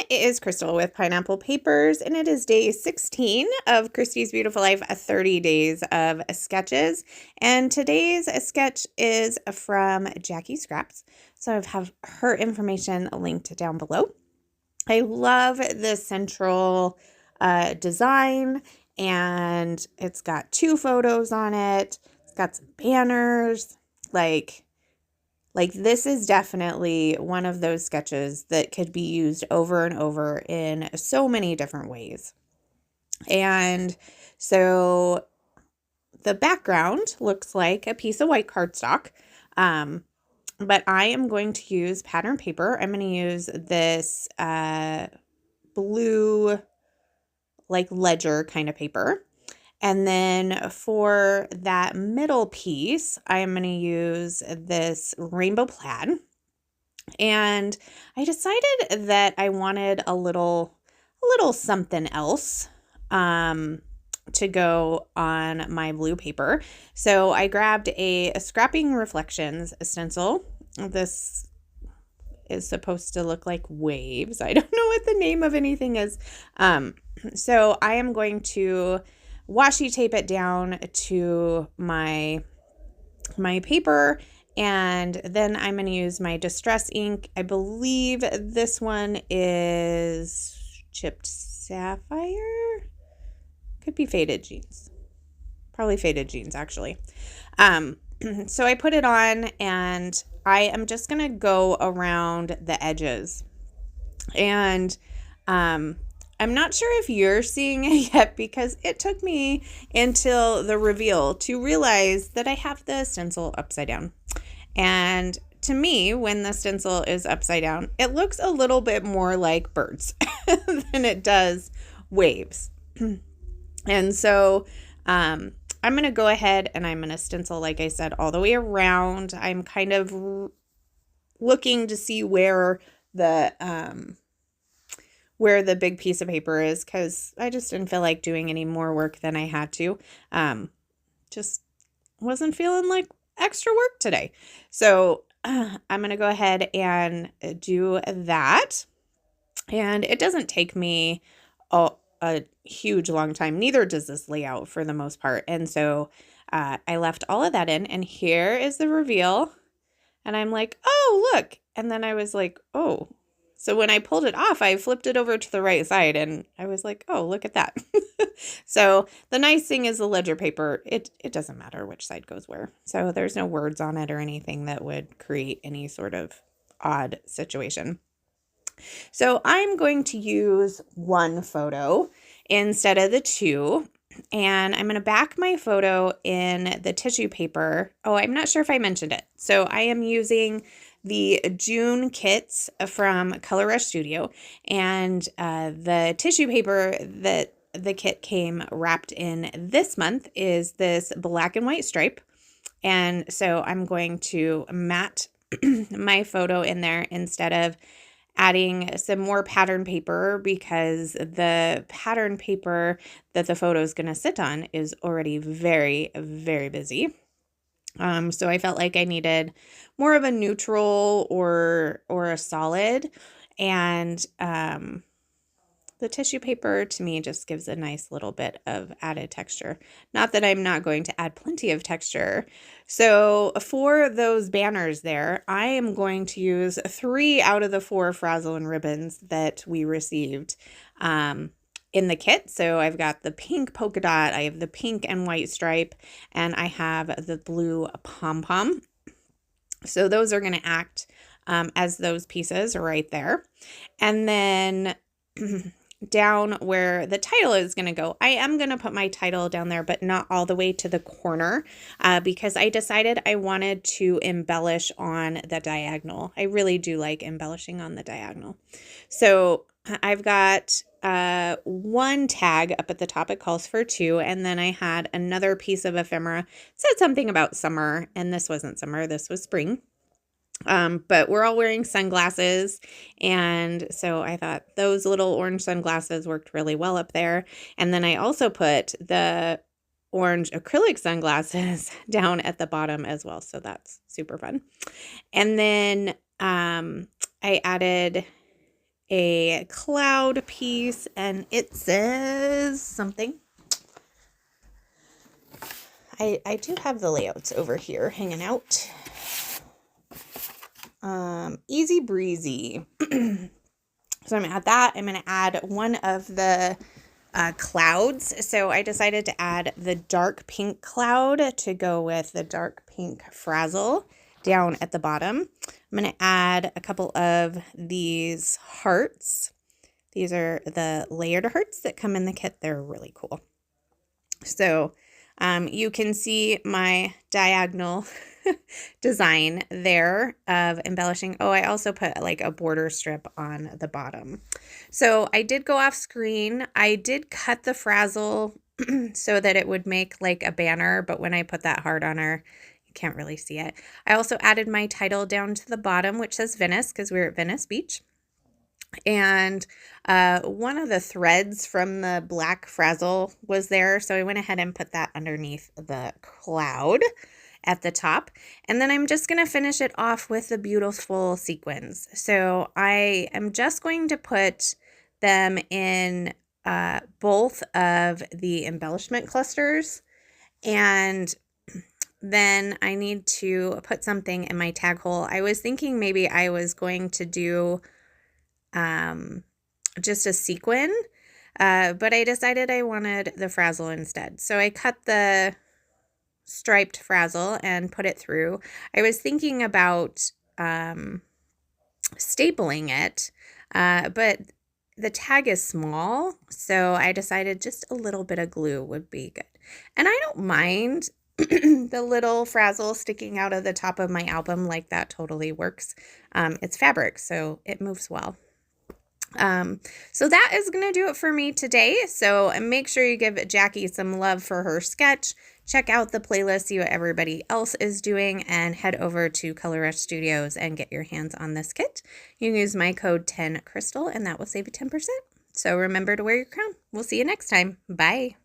It is Crystal with Pineapple Papers, and it is day 16 of Christy's Beautiful Life, 30 days of sketches. And today's sketch is from Jackie Scraps, so I have her information linked down below. I love the central design, and it's got 2 photos on it. It's got some banners, like this is definitely one of those sketches that could be used over and over in so many different ways. And so the background looks like a piece of white cardstock, but I am going to use pattern paper. I'm going to use this blue, like ledger kind of paper. And then for that middle piece, I'm going to use this rainbow plaid. And I decided that I wanted a little something else to go on my blue paper. So I grabbed a Scrapping Reflections stencil. This is supposed to look like waves. I don't know what the name of anything is. So I am going to washi tape it down to my paper, and then I'm going to use my Distress ink. I believe this one is Chipped Sapphire. Could be Faded Jeans. Probably Faded Jeans, actually. So I put it on, and I am just going to go around the edges. And I'm not sure if you're seeing it yet, because it took me until the reveal to realize that I have the stencil upside down. And to me, when the stencil is upside down, it looks a little bit more like birds than it does waves. And so I'm going to go ahead and I'm going to stencil, like I said, all the way around. I'm kind of looking to see where the big piece of paper is, because I just didn't feel like doing any more work than I had to. Just wasn't feeling like extra work today. So I'm going to go ahead and do that. And it doesn't take me a huge long time. Neither does this layout for the most part. And so I left all of that in, and here is the reveal. And I'm like, oh, look. And then I was like, oh. So when I pulled it off, I flipped it over to the right side, and I was like, oh, look at that. So the nice thing is the ledger paper, it doesn't matter which side goes where. So there's no words on it or anything that would create any sort of odd situation. So I'm going to use 1 photo instead of the 2. And I'm going to back my photo in the tissue paper. Oh, I'm not sure if I mentioned it. So I am using the June kits from Color Rush Studio, and the tissue paper that the kit came wrapped in this month is this black and white stripe. And so I'm going to mat my photo in there instead of adding some more pattern paper, because the pattern paper that the photo is going to sit on is already very, very busy. So I felt like I needed more of a neutral or a solid, and the tissue paper to me just gives a nice little bit of added texture. Not that I'm not going to add plenty of texture. So for those banners there, I am going to use 3 out of the 4 Frazzle and ribbons that we received in the kit. So I've got the pink polka dot, I have the pink and white stripe, and I have the blue pom-pom. So those are going to act as those pieces right there. And then down where the title is going to go, I am going to put my title down there, but not all the way to the corner, because I decided I wanted to embellish on the diagonal. I really do like embellishing on the diagonal. So I've got 1 tag up at the top. It calls for 2. And then I had another piece of ephemera. It said something about summer, and this wasn't summer. This was spring. But we're all wearing sunglasses, and so I thought those little orange sunglasses worked really well up there. And then I also put the orange acrylic sunglasses down at the bottom as well, so that's super fun. And then I added a cloud piece, and it says something. I do have the layouts over here hanging out. Easy breezy. So I'm going to add that. I'm going to add one of the clouds. So I decided to add the dark pink cloud to go with the dark pink frazzle down at the bottom. I'm going to add a couple of these hearts. These are the layered hearts that come in the kit. They're really cool. So you can see my diagonal design there of embellishing. Oh, I also put like a border strip on the bottom. So I did go off screen. I did cut the frazzle so that it would make like a banner, but when I put that heart on her, you can't really see it. I also added my title down to the bottom, which says Venice, because we're at Venice Beach. And one of the threads from the black frazzle was there, so I went ahead and put that underneath the cloud at the top. And then I'm just going to finish it off with the beautiful sequins. So I am just going to put them in both of the embellishment clusters, and then I need to put something in my tag hole. I was thinking maybe I was going to do just a sequin, but I decided I wanted the frazzle instead. So I cut the striped frazzle and put it through. I was thinking about stapling it, but the tag is small, so I decided just a little bit of glue would be good. And I don't mind the little frazzle sticking out of the top of my album, like that totally works. It's fabric, so it moves well. So that is going to do it for me today. So make sure you give Jackie some love for her sketch. Check out the playlist, see what everybody else is doing, and head over to Color Rush Studios and get your hands on this kit. You can use my code 10Crystal and that will save you 10%. So remember to wear your crown. We'll see you next time. Bye.